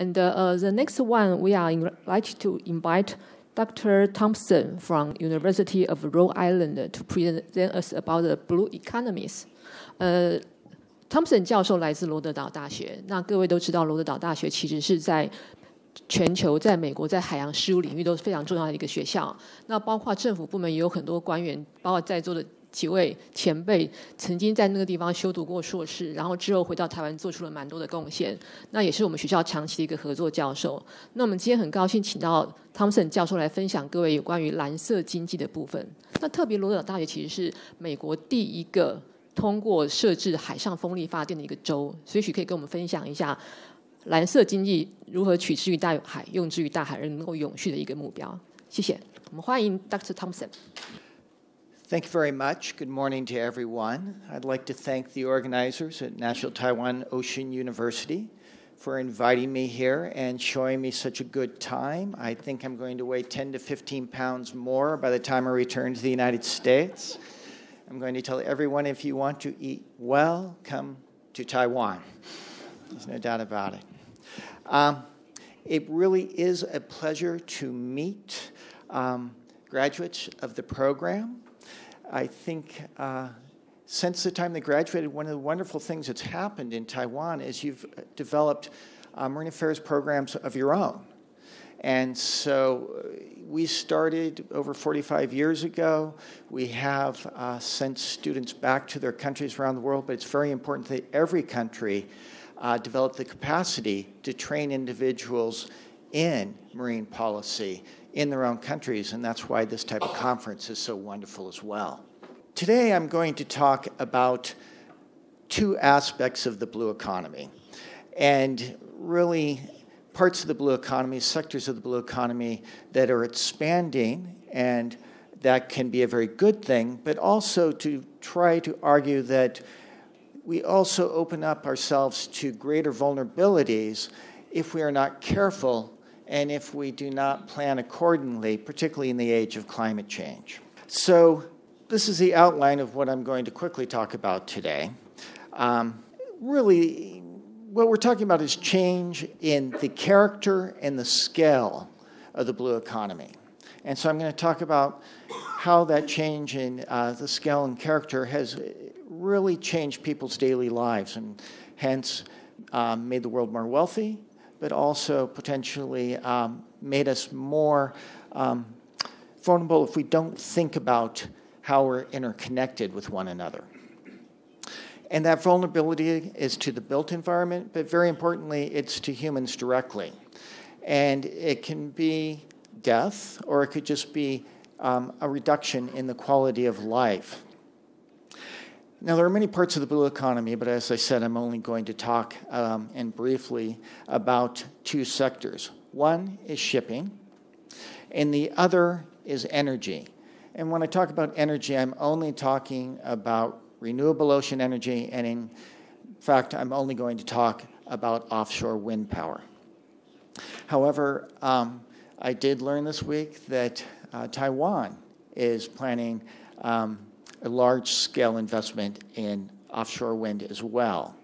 And the next one, we are like to invite Dr. Thompson from University of Rhode Island to present us about the blue economies. Thompson 教授来自罗德岛大学。那各位都知道，罗德岛大学其实是在全球、在美国、在海洋事务领域都是非常重要的一个学校。那包括政府部门也有很多官员，包括在座的几位前辈，曾经在那个地方修读过硕士，然后之后回到台湾做出了蛮多的贡献。那也是我们学校长期的一个合作教授。那我们今天很高兴请到 Thompson 教授来分享各位有关于蓝色经济的部分。那特别罗德岛大学其实是美国第一个通过设置海上风力发电的一个州，所以许可以跟我们分享一下蓝色经济如何取之于大海，用之于大海，而能够永续的一个目标。谢谢。我们欢迎 Dr. Thompson。Thank you very much. Good morning to everyone. I'd like to thank the organizers at National Taiwan Ocean University for inviting me here and showing me such a good time. I think I'm going to weigh 10 to 15 pounds more by the time I return to the United States. I'm going to tell everyone, if you want to eat well, come to Taiwan. There's no doubt about it. It really is a pleasure to meet graduates of the program. I think since the time they graduated, one of the wonderful things that's happened in Taiwan is you've developed marine affairs programs of your own. And so we started over 45 years ago. We have sent students back to their countries around the world, but it's very important that every country develop the capacity to train individuals in marine policy in their own countries, and that's why this type of conference is so wonderful as well. Today I'm going to talk about two aspects of the blue economy, and really parts of the blue economy, sectors of the blue economy that are expanding, and that can be a very good thing, but also to try to argue that we also open up ourselves to greater vulnerabilities if we are not careful and if we do not plan accordingly, particularly in the age of climate change. So this is the outline of what I'm going to quickly talk about today. Really, what we're talking about is change in the character and the scale of the blue economy. And so I'm going to talk about how that change in the scale and character has really changed people's daily lives and hence made the world more wealthy, but also potentially made us more vulnerable if we don't think about how we're interconnected with one another. And that vulnerability is to the built environment, but very importantly, it's to humans directly. And it can be death, or it could just be a reduction in the quality of life. Now, there are many parts of the blue economy, but as I said, I'm only going to talk and briefly about two sectors. One is shipping, and the other is energy. And when I talk about energy, I'm only talking about renewable ocean energy, and in fact, I'm only going to talk about offshore wind power. However, I did learn this week that Taiwan is planning a large-scale investment in offshore wind as well.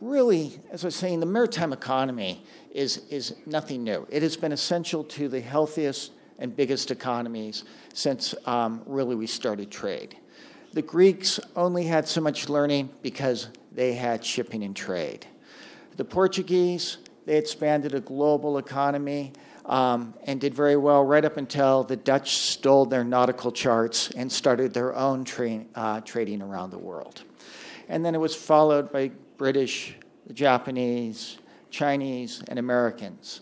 Really, as I was saying, the maritime economy is nothing new. It has been essential to the healthiest and biggest economies since really we started trade. The Greeks only had so much learning because they had shipping and trade. The Portuguese, they expanded a global economy and did very well right up until the Dutch stole their nautical charts and started their own trading around the world. And then it was followed by British, the Japanese, Chinese, and Americans.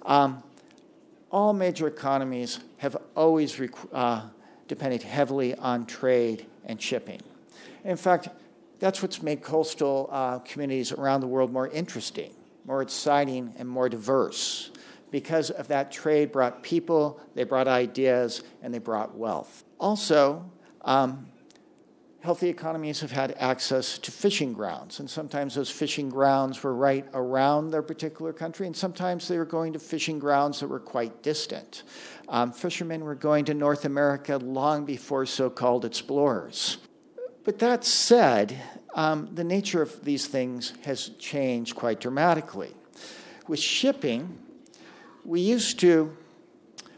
All major economies have always depended heavily on trade and shipping. In fact, that's what's made coastal communities around the world more interesting, more exciting, and more diverse. Because of that, trade brought people, they brought ideas, and they brought wealth. Also, healthy economies have had access to fishing grounds, and sometimes those fishing grounds were right around their particular country, and sometimes they were going to fishing grounds that were quite distant. Fishermen were going to North America long before so-called explorers. But that said, the nature of these things has changed quite dramatically. with shipping,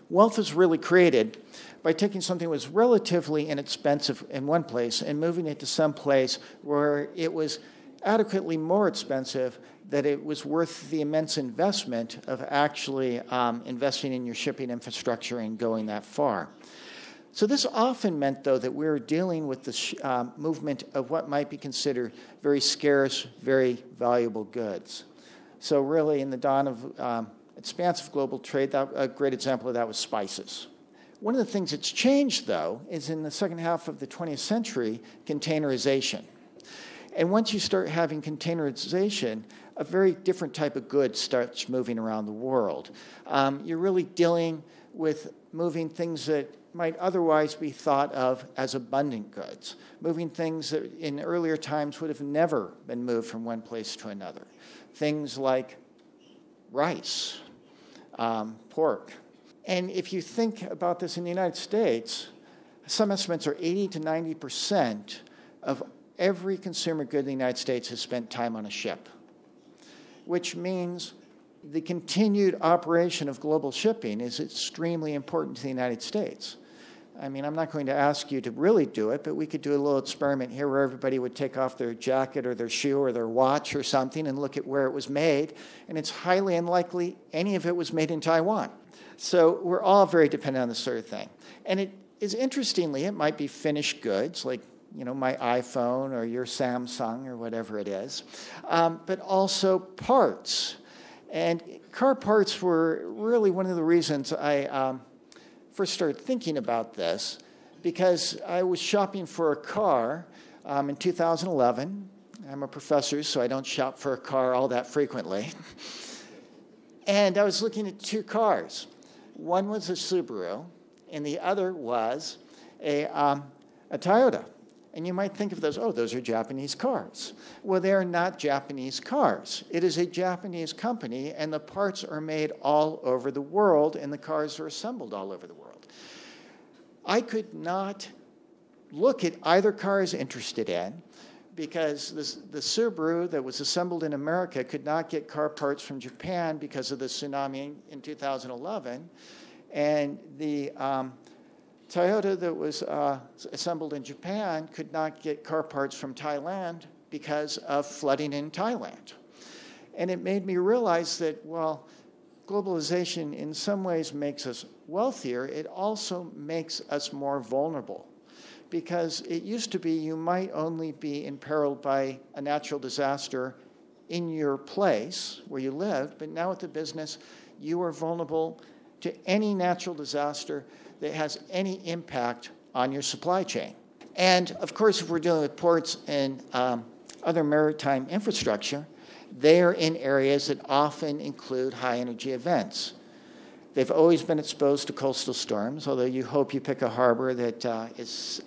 wealth was really created by taking something that was relatively inexpensive in one place and moving it to some place where it was adequately more expensive, that it was worth the immense investment of actually investing in your shipping infrastructure and going that far. So this often meant, though, that we were dealing with the movement of what might be considered very scarce, very valuable goods. So really, in the dawn of expansive global trade, a great example of that was spices. One of the things that's changed, though, is in the second half of the 20th century, containerization. And once you start having containerization, a very different type of good starts moving around the world. You're really dealing with moving things that might otherwise be thought of as abundant goods, moving things that in earlier times would have never been moved from one place to another. Things like rice, pork. And if you think about this in the United States, some estimates are 80 to 90% of every consumer good in the United States has spent time on a ship, which means the continued operation of global shipping is extremely important to the United States. I mean, I'm not going to ask you to really do it, but we could do a little experiment here where everybody would take off their jacket or their shoe or their watch or something and look at where it was made, and it's highly unlikely any of it was made in Taiwan. So we're all very dependent on this sort of thing. And it is interestingly, it might be finished goods, like my iPhone or your Samsung or whatever it is, but also parts. And car parts were really one of the reasons I first started thinking about this, because I was shopping for a car in 2011. I'm a professor, so I don't shop for a car all that frequently. And I was looking at two cars. One was a Subaru, and the other was a Toyota. And you might think of those are Japanese cars. Well, they are not Japanese cars. It is a Japanese company, and the parts are made all over the world, and the cars are assembled all over the world. I could not look at either car I was interested in, because the Subaru that was assembled in America could not get car parts from Japan because of the tsunami in 2011, and the Toyota that was assembled in Japan could not get car parts from Thailand because of flooding in Thailand. And it made me realize that, well, globalization in some ways makes us wealthier. It also makes us more vulnerable, because it used to be you might only be imperiled by a natural disaster in your place where you lived, but now with the business, you are vulnerable to any natural disaster that has any impact on your supply chain. And of course, if we're dealing with ports and other maritime infrastructure, they are in areas that often include high energy events. They've always been exposed to coastal storms, although you hope you pick a harbor that is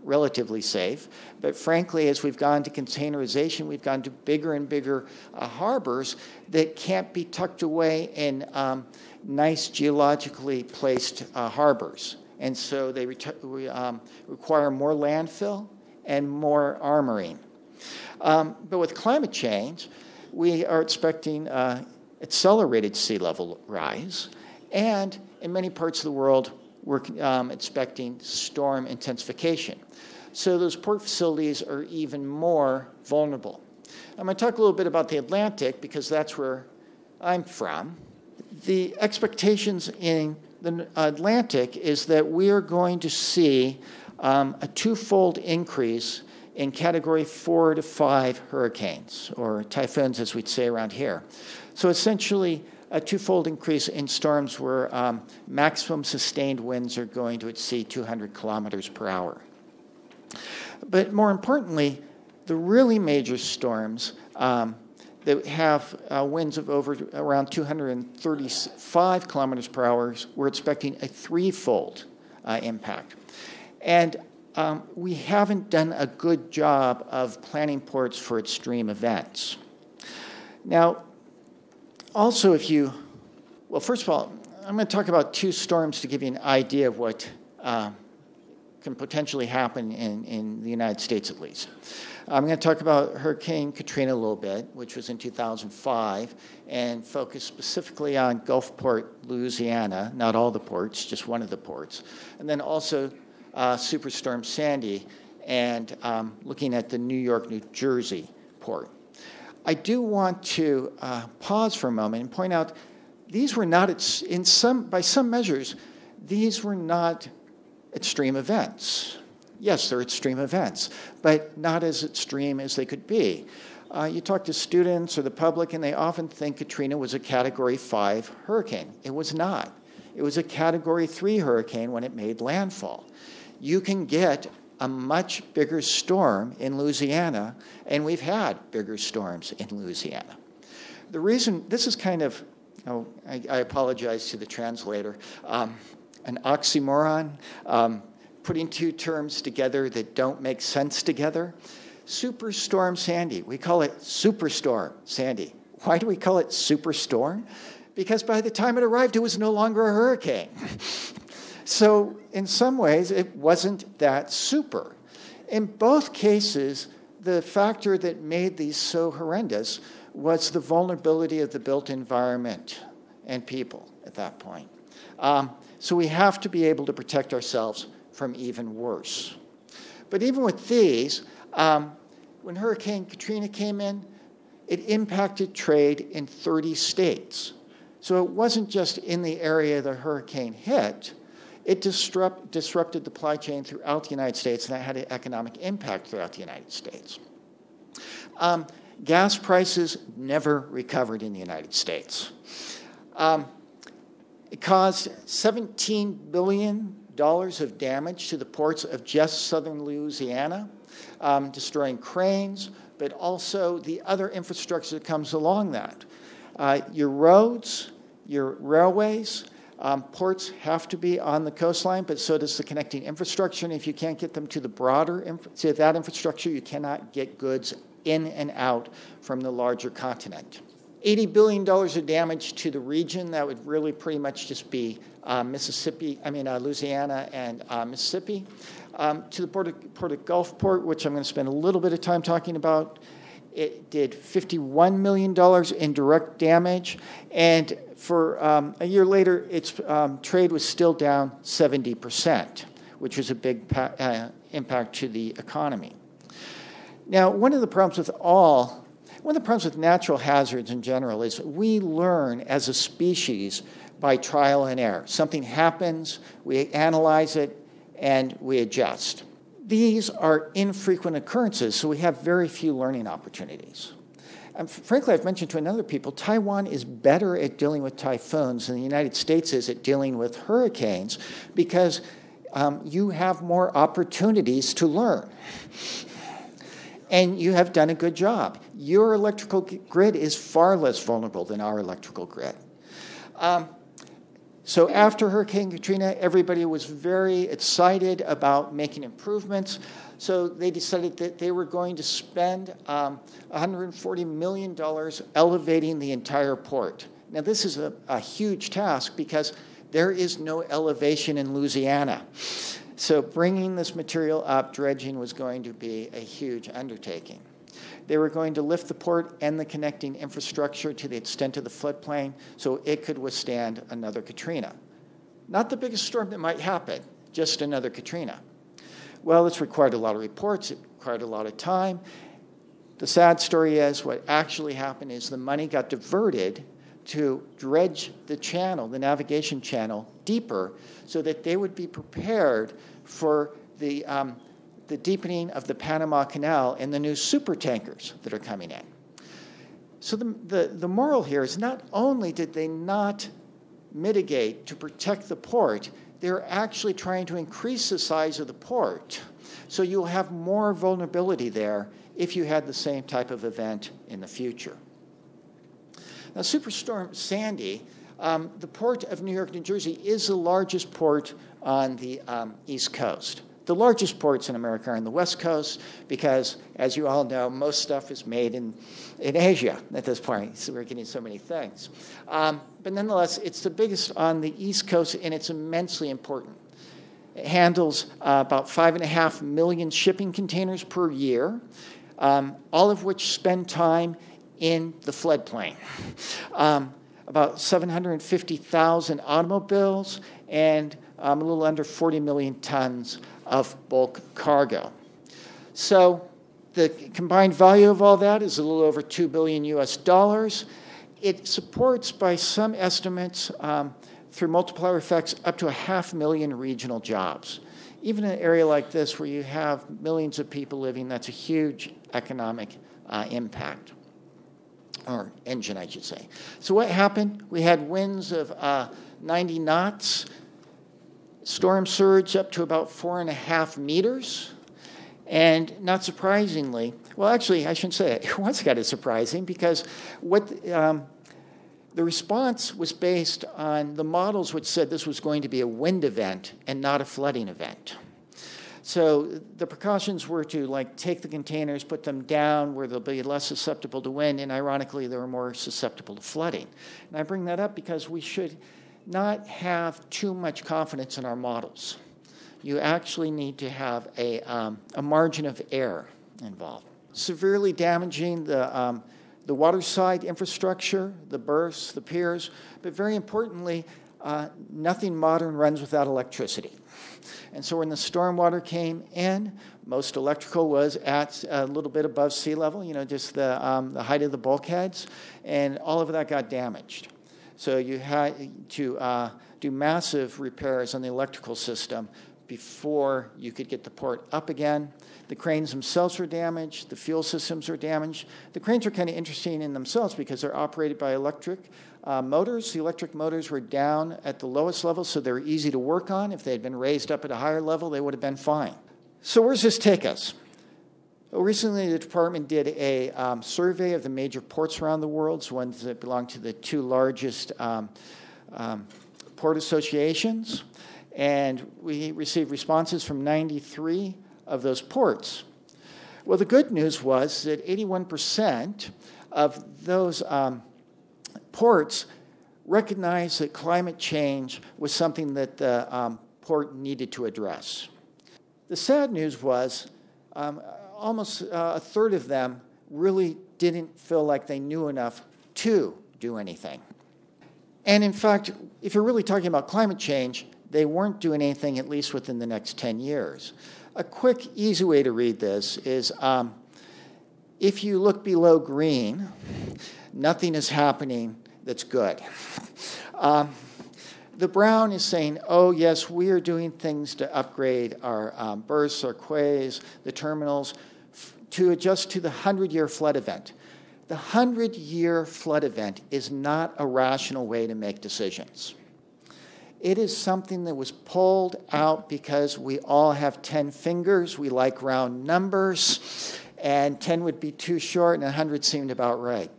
relatively safe. But frankly, as we've gone to containerization, we've gone to bigger and bigger harbors that can't be tucked away in nice geologically placed harbors. And so they require more landfill and more armoring. But with climate change, we are expecting accelerated sea level rise. And in many parts of the world, we're expecting storm intensification. So those port facilities are even more vulnerable. I'm going to talk a little bit about the Atlantic, because that's where I'm from. The expectations in the Atlantic is that we are going to see a twofold increase in Category 4 to 5 hurricanes, or typhoons as we'd say around here. So essentially, a twofold increase in storms where maximum sustained winds are going to exceed 200 kilometers per hour. But more importantly, the really major storms that have winds of around 235 kilometers per hour, we're expecting a threefold impact. And we haven't done a good job of planning ports for extreme events. Now, also, first of all, I'm going to talk about two storms to give you an idea of what can potentially happen in the United States at least. I'm going to talk about Hurricane Katrina a little bit, which was in 2005, and focus specifically on Gulfport, Louisiana, not all the ports, just one of the ports. And then also Superstorm Sandy, and looking at the New York, New Jersey port. I do want to pause for a moment and point out these were not, by some measures, these were not extreme events. Yes, they're extreme events, but not as extreme as they could be. You talk to students or the public, and they often think Katrina was a Category 5 hurricane. It was not. It was a Category 3 hurricane when it made landfall. You can get a much bigger storm in Louisiana, and we've had bigger storms in Louisiana. The reason, this is kind of, I apologize to the translator, an oxymoron, putting two terms together that don't make sense together. Superstorm Sandy, we call it Superstorm Sandy. Why do we call it Superstorm? Because by the time it arrived, it was no longer a hurricane. So in some ways, it wasn't that super. In both cases, the factor that made these so horrendous was the vulnerability of the built environment and people at that point. So we have to be able to protect ourselves from even worse. But even with these, when Hurricane Katrina came in, it impacted trade in 30 states. So it wasn't just in the area the hurricane hit. It disrupted the supply chain throughout the United States, and that had an economic impact throughout the United States. Gas prices never recovered in the United States. It caused $17 billion of damage to the ports of just southern Louisiana, destroying cranes, but also the other infrastructure that comes along that. Your roads, your railways, ports have to be on the coastline, but so does the connecting infrastructure. And if you can't get them to the broader, to that infrastructure, you cannot get goods in and out from the larger continent. $80 billion of damage to the region. That would really pretty much just be Louisiana and Mississippi. To the port of Gulfport, which I'm going to spend a little bit of time talking about, it did $51 million in direct damage. And for a year later, its trade was still down 70%, which was a big impact to the economy. Now, one of the problems with natural hazards in general is we learn as a species by trial and error. Something happens, we analyze it, and we adjust. These are infrequent occurrences, so we have very few learning opportunities. Frankly, I've mentioned to another people, Taiwan is better at dealing with typhoons than the United States is at dealing with hurricanes because you have more opportunities to learn. And you have done a good job. Your electrical grid is far less vulnerable than our electrical grid. So after Hurricane Katrina, everybody was very excited about making improvements. So they decided that they were going to spend $140 million elevating the entire port. Now, this is a huge task because there is no elevation in Louisiana. So bringing this material up, dredging, was going to be a huge undertaking. They were going to lift the port and the connecting infrastructure to the extent of the floodplain so it could withstand another Katrina. Not the biggest storm that might happen, just another Katrina. Well, it's required a lot of reports. It required a lot of time. The sad story is what actually happened is the money got diverted to dredge the channel, the navigation channel, deeper so that they would be prepared for the deepening of the Panama Canal and the new super tankers that are coming in. So the moral here is not only did they not mitigate to protect the port, they're actually trying to increase the size of the port. So you'll have more vulnerability there if you had the same type of event in the future. Now, Superstorm Sandy, the port of New York, New Jersey, is the largest port on the East Coast. The largest ports in America are on the West Coast because, as you all know, most stuff is made in Asia at this point. So we're getting so many things. But nonetheless, it's the biggest on the East Coast, and it's immensely important. It handles about 5.5 million shipping containers per year, all of which spend time in the floodplain. About 750,000 automobiles and a little under 40 million tons of bulk cargo. So the combined value of all that is a little over $2 billion US. It supports, by some estimates, through multiplier effects, up to 500,000 regional jobs. Even in an area like this where you have millions of people living, that's a huge economic impact, or engine, I should say. So what happened? We had winds of 90 knots, storm surge up to about 4.5 meters, and not surprisingly, well, actually, I shouldn't say it. It was kind of surprising because what the response was based on the models which said this was going to be a wind event and not a flooding event. So the precautions were to take the containers, put them down where they'll be less susceptible to wind, and ironically, they were more susceptible to flooding. And I bring that up because we should not have too much confidence in our models. You actually need to have a margin of error involved. Severely damaging the waterside infrastructure, the berths, the piers, but very importantly, nothing modern runs without electricity. And so when the stormwater came in, most electrical was at a little bit above sea level, just the height of the bulkheads, and all of that got damaged. So you had to do massive repairs on the electrical system before you could get the port up again. The cranes themselves were damaged. The fuel systems were damaged. The cranes are kind of interesting in themselves because they're operated by electric motors. The electric motors were down at the lowest level, so they were easy to work on. If they had been raised up at a higher level, they would have been fine. So where does this take us? Well, recently, the department did a survey of the major ports around the world, the ones that belong to the two largest port associations. And we received responses from 93 of those ports. Well, the good news was that 81% of those ports recognized that climate change was something that the port needed to address. The sad news was almost a third of them really didn't feel like they knew enough to do anything. And in fact, if you're really talking about climate change, they weren't doing anything at least within the next 10 years. A quick, easy way to read this is if you look below green, nothing is happening that's good. The brown is saying, oh, yes, we are doing things to upgrade our berths, our quays, the terminals, to adjust to the 100-year flood event. The 100-year flood event is not a rational way to make decisions. It is something that was pulled out because we all have 10 fingers. We like round numbers, and 10 would be too short, and 100 seemed about right.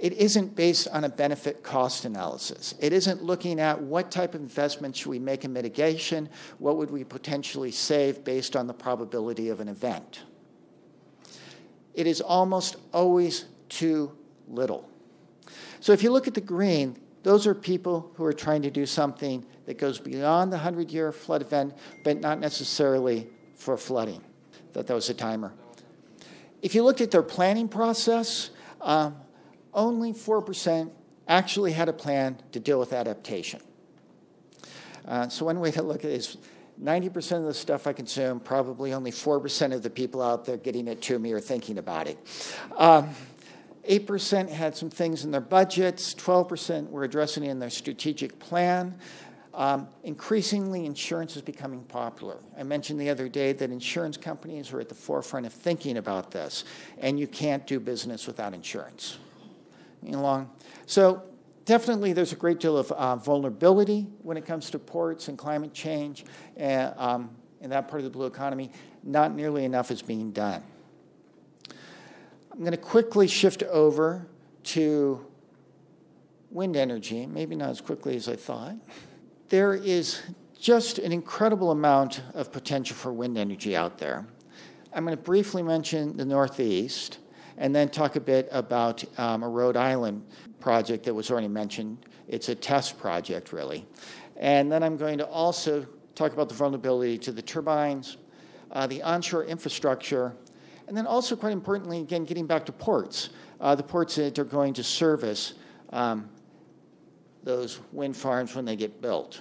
It isn't based on a benefit-cost analysis. It isn't looking at what type of investment should we make in mitigation, what would we potentially save based on the probability of an event. It is almost always too little. So if you look at the green, those are people who are trying to do something that goes beyond the 100-year flood event, but not necessarily for flooding. That was a timer. If you looked at their planning process, only 4% actually had a plan to deal with adaptation. So one way to look at it is 90% of the stuff I consume, probably only 4% of the people out there getting it to me or thinking about it. 8% had some things in their budgets. 12% were addressing it in their strategic plan. Increasingly, insurance is becoming popular. I mentioned the other day that insurance companies are at the forefront of thinking about this, and you can't do business without insurance. So definitely there's a great deal of vulnerability when it comes to ports and climate change in that part of the blue economy. Not nearly enough is being done. I'm going to quickly shift over to wind energy, maybe not as quickly as I thought. There is just an incredible amount of potential for wind energy out there. I'm going to briefly mention the Northeast and then talk a bit about a Rhode Island project that was already mentioned. It's a test project, really. And then I'm going to also talk about the vulnerability to the turbines, the onshore infrastructure, and then also, quite importantly, again, getting back to ports, the ports that are going to service those wind farms when they get built.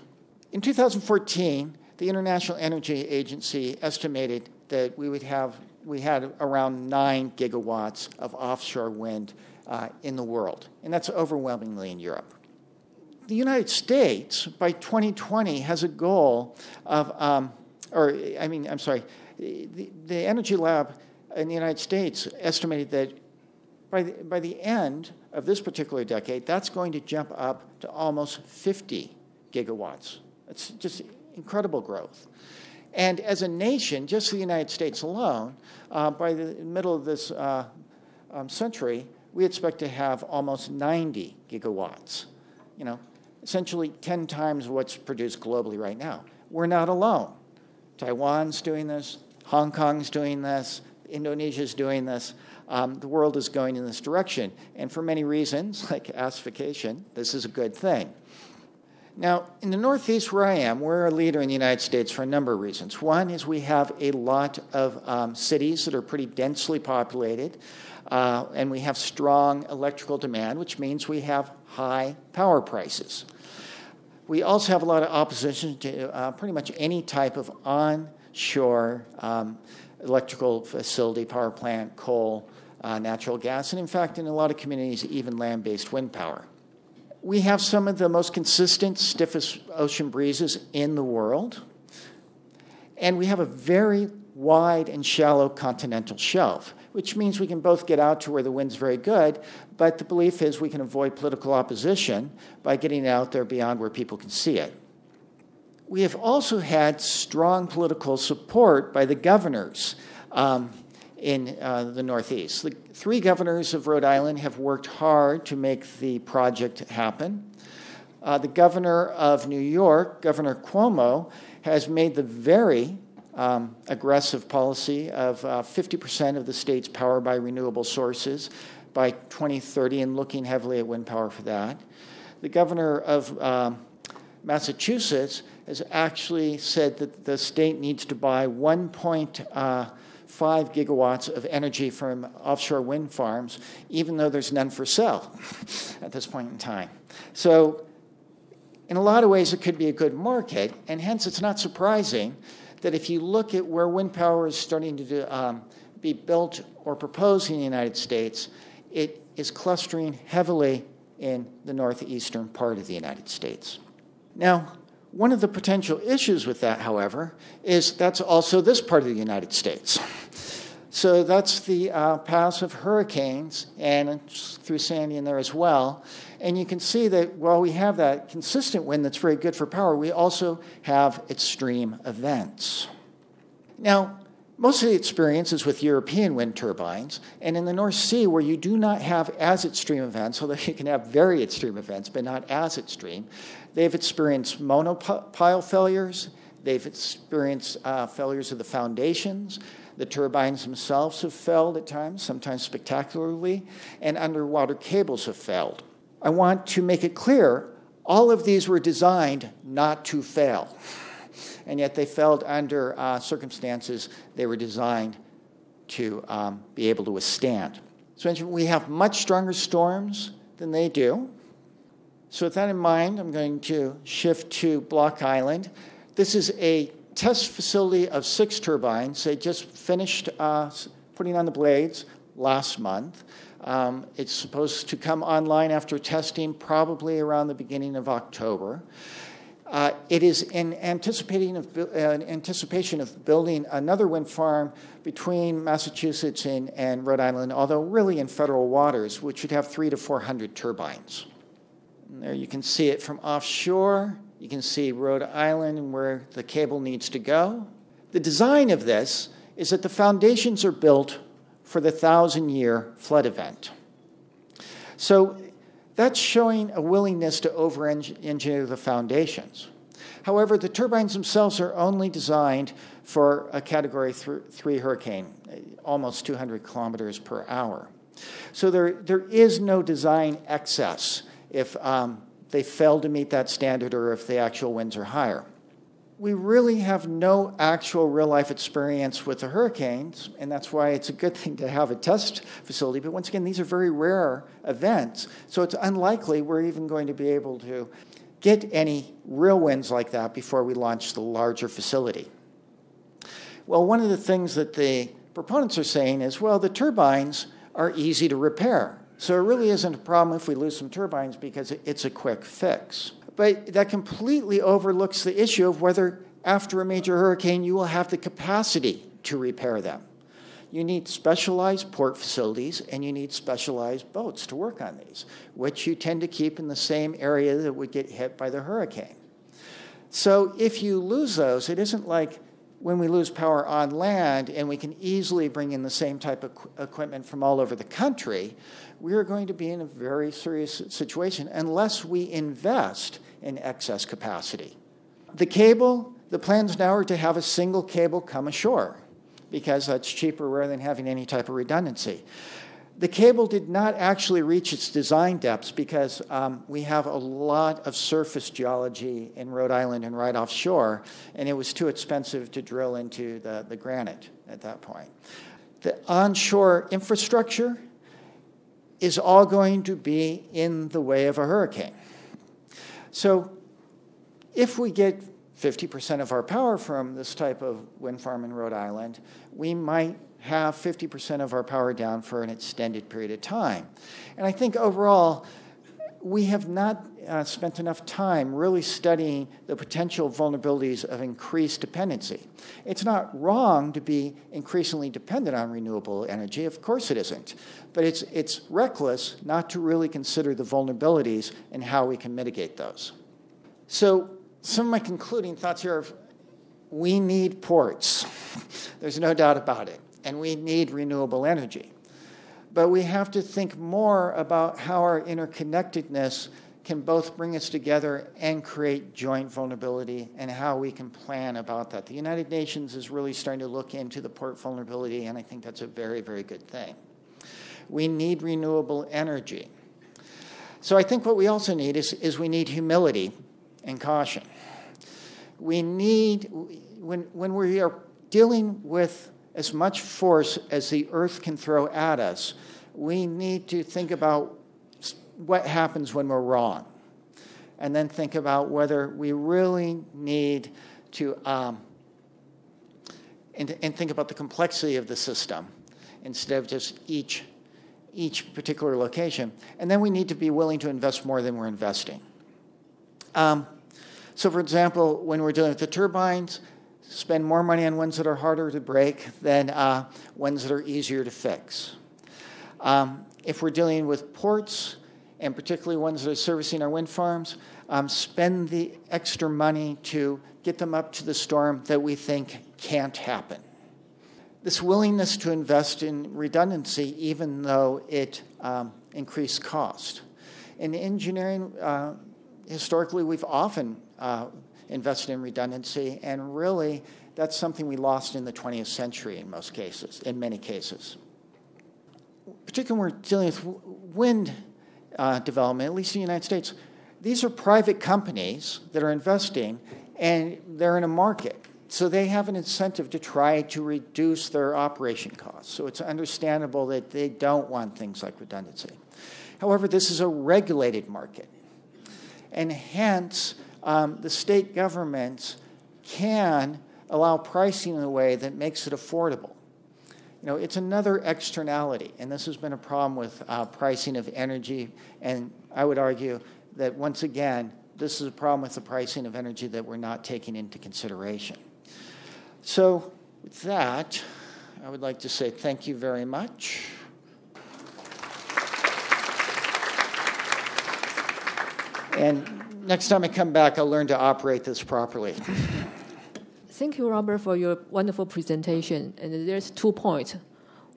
In 2014, the International Energy Agency estimated that we had around 9 gigawatts of offshore wind in the world, and that's overwhelmingly in Europe. The United States, by 2020, has a goal of, the Energy Lab in the United States estimated that by the end of this particular decade, that's going to jump up to almost 50 gigawatts. It's just incredible growth. And as a nation, just the United States alone, by the middle of this century, we expect to have almost 90 gigawatts, essentially 10 times what's produced globally right now. We're not alone. Taiwan's doing this, Hong Kong's doing this, Indonesia's doing this. The world is going in this direction. And for many reasons, like acidification, this is a good thing. Now, in the Northeast where I am, we're a leader in the United States for a number of reasons. One is we have a lot of cities that are pretty densely populated, and we have strong electrical demand, which means we have high power prices. We also have a lot of opposition to pretty much any type of onshore electrical facility, power plant, coal, natural gas, and in fact, in a lot of communities, even land-based wind power. We have some of the most consistent, stiffest ocean breezes in the world, and we have a very wide and shallow continental shelf, which means we can both get out to where the wind's very good, but the belief is we can avoid political opposition by getting out there beyond where people can see it. We have also had strong political support by the governors in the Northeast. The 3 governors of Rhode Island have worked hard to make the project happen. The governor of New York, Governor Cuomo, has made the very aggressive policy of 50% of the state's power by renewable sources by 2030 and looking heavily at wind power for that. The governor of Massachusetts has actually said that the state needs to buy 1.5 gigawatts of energy from offshore wind farms, even though there's none for sale at this point in time. So in a lot of ways, it could be a good market, and hence it's not surprising that if you look at where wind power is starting to be built or proposed in the United States, it is clustering heavily in the northeastern part of the United States. Now, one of the potential issues with that, however, is that's also this part of the United States. So that's the paths of hurricanes, and through Sandy in there as well. And you can see that while we have that consistent wind that's very good for power, we also have extreme events. Now, most of the experience is with European wind turbines, and in the North Sea, where you do not have as extreme events, although you can have very extreme events, but not as extreme, they've experienced monopile failures, they've experienced failures of the foundations, the turbines themselves have failed at times, sometimes spectacularly, and underwater cables have failed. I want to make it clear, all of these were designed not to fail. And yet they failed under circumstances they were designed to be able to withstand. So we have much stronger storms than they do. So with that in mind, I'm going to shift to Block Island. This is a test facility of 6 turbines. They just finished putting on the blades last month. It's supposed to come online after testing probably around the beginning of October. It is in anticipation of building another wind farm between Massachusetts and Rhode Island, although really in federal waters, which would have 300 to 400 turbines. And there you can see it from offshore. You can see Rhode Island and where the cable needs to go. The design of this is that the foundations are built for the 1,000-year flood event. So that's showing a willingness to over-engineer the foundations. However, the turbines themselves are only designed for a Category 3 hurricane, almost 200 kilometers per hour. So there is no design excess if they fail to meet that standard or if the actual winds are higher. we really have no actual real-life experience with the hurricanes, and that's why it's a good thing to have a test facility. But once again, these are very rare events, so it's unlikely we're even going to be able to get any real winds like that before we launch the larger facility. Well, one of the things that the proponents are saying is, well, the turbines are easy to repair. So it really isn't a problem if we lose some turbines because it's a quick fix. But that completely overlooks the issue of whether after a major hurricane you will have the capacity to repair them. You need specialized port facilities and you need specialized boats to work on these, which you tend to keep in the same area that would get hit by the hurricane. So if you lose those, it isn't like when we lose power on land and we can easily bring in the same type of equipment from all over the country. We are going to be in a very serious situation unless we invest in excess capacity. The cable, the plans now are to have a single cable come ashore because that's cheaper rather than having any type of redundancy. The cable did not actually reach its design depths because we have a lot of surface geology in Rhode Island and right offshore, and it was too expensive to drill into the granite at that point. The onshore infrastructure is all going to be in the way of a hurricane. So if we get 50% of our power from this type of wind farm in Rhode Island, we might have 50% of our power down for an extended period of time. And I think overall, we have not spent enough time really studying the potential vulnerabilities of increased dependency. It's not wrong to be increasingly dependent on renewable energy. Of course it isn't. But it's reckless not to really consider the vulnerabilities and how we can mitigate those. So some of my concluding thoughts here are, we need ports. There's no doubt about it. And we need renewable energy. But we have to think more about how our interconnectedness can both bring us together and create joint vulnerability and how we can plan about that. The United Nations is really starting to look into the port vulnerability, and I think that's a very, very good thing. We need renewable energy. So I think what we also need is we need humility and caution. We need, when we are dealing with as much force as the earth can throw at us, we need to think about what happens when we're wrong, and then think about whether we really need to, and think about the complexity of the system instead of just each particular location. And then we need to be willing to invest more than we're investing. So for example, when we're dealing with the turbines, spend more money on ones that are harder to break than ones that are easier to fix. If we're dealing with ports, and particularly ones that are servicing our wind farms, spend the extra money to get them up to the storm that we think can't happen. This willingness to invest in redundancy, even though it increased cost. In engineering, historically, we've often invested in redundancy, and really that's something we lost in the 20th century in many cases. Particularly when we're dealing with wind development, at least in the United States, these are private companies that are investing, and they're in a market. So they have an incentive to try to reduce their operation costs. So it's understandable that they don't want things like redundancy. However, this is a regulated market, and hence the state governments can allow pricing in a way that makes it affordable. You know, it's another externality, and this has been a problem with pricing of energy, and I would argue that, once again, this is a problem with the pricing of energy that we're not taking into consideration. So with that, I would like to say thank you very much. And next time I come back, I'll learn to operate this properly. Thank you, Robert, for your wonderful presentation. And there's 2 points,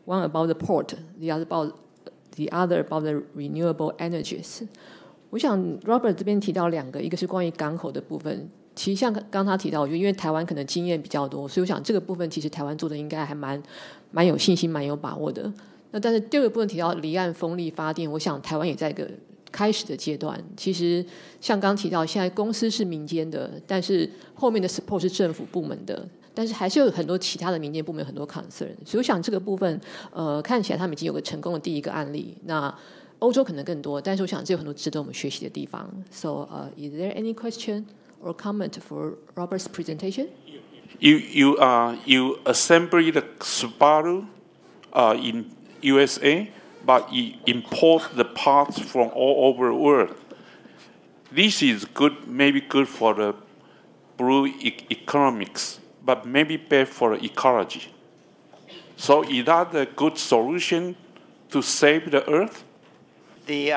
one about the port, the other about the renewable energies. 我想 Robert 这边提到2个，一个是关于港口的部分。其实像刚他提到，我觉得因为台湾可能经验比较多，所以我想这个部分其实台湾做的应该还蛮有信心、蛮有把握的。那但是第二个部分提到离岸风力发电，我想台湾也在一个开始的阶段。其实像刚提到，现在公司是民间的，但是后面的 support 是政府部门的，但是还是有很多其他的民间部门有很多 concern。所以我想这个部分，看起来他们已经有个成功的第一个案例。那欧洲可能更多，但是我想这有很多值得我们学习的地方。So, is there any question or comment for Robert's presentation? You assemble the Subaru in USA, but you import the parts from all over the world. This is good, maybe good for the blue economics, but maybe bad for the ecology. So is that a good solution to save the earth? The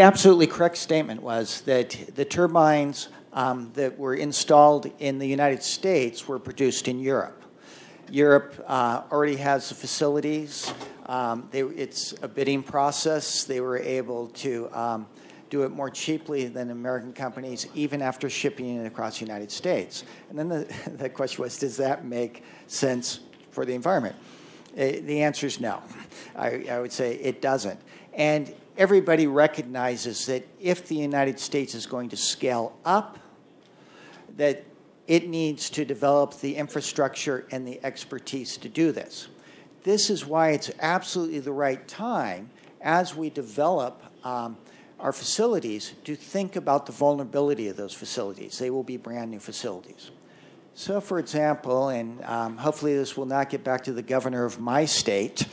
absolutely correct statement was that the turbines that were installed in the United States were produced in Europe. Europe already has the facilities. It's a bidding process. They were able to do it more cheaply than American companies, even after shipping it across the United States. And then the question was, does that make sense for the environment? The answer is no. I would say it doesn't. And everybody recognizes that if the United States is going to scale up, that it needs to develop the infrastructure and the expertise to do this. This is why it's absolutely the right time, as we develop our facilities, to think about the vulnerability of those facilities. They will be brand new facilities. So, for example, and hopefully this will not get back to the governor of my state,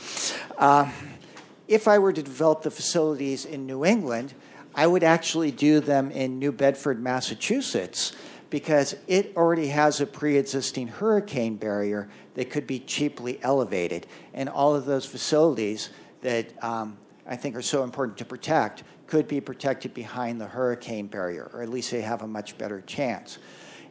if I were to develop the facilities in New England, I would actually do them in New Bedford, Massachusetts, because it already has a pre-existing hurricane barrier that could be cheaply elevated. And all of those facilities that I think are so important to protect could be protected behind the hurricane barrier, or at least they have a much better chance.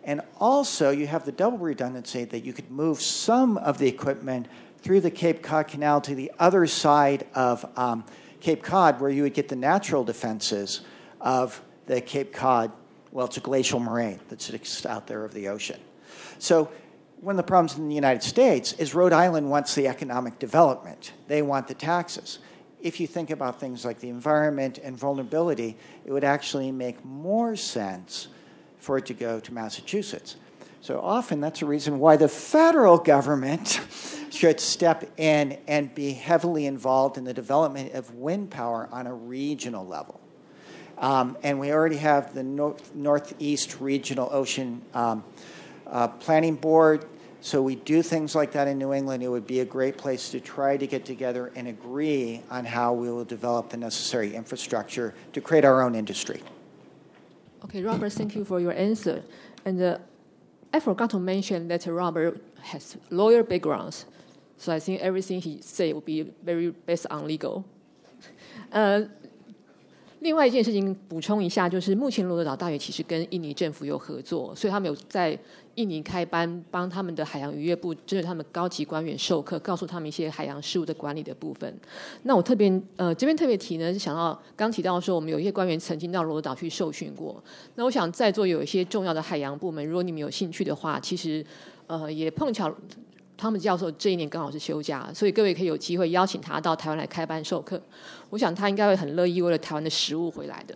And also, you have the double redundancy that you could move some of the equipment through the Cape Cod Canal to the other side of Cape Cod, where you would get the natural defenses of the Cape Cod. Well, it's a glacial moraine that sits out there of the ocean. So one of the problems in the United States is Rhode Island wants the economic development. They want the taxes. If you think about things like the environment and vulnerability, it would actually make more sense for it to go to Massachusetts. So often that's a reason why the federal government should step in and be heavily involved in the development of wind power on a regional level. And we already have the Northeast Regional Ocean Planning Board. So we do things like that in New England. It would be a great place to try to get together and agree on how we will develop the necessary infrastructure to create our own industry. Okay, Robert, thank you for your answer. And I forgot to mention that Robert has lawyer backgrounds. So I think everything he said will be very based on legal. 另外一件事情补充一下，就是目前罗德岛大学其实跟印尼政府有合作，所以他们有在印尼开班，帮他们的海洋渔业部针对他们高级官员授课，告诉他们一些海洋事务的管理的部分。那我这边特别提呢，是想到刚提到说，我们有一些官员曾经到罗德岛去受训过。那我想在座有一些重要的海洋部门，如果你们有兴趣的话，其实也碰巧。汤姆教授这一年刚好是休假，所以各位可以有机会邀请他到台湾来开班授课。我想他应该会很乐意为了台湾的食物回来的。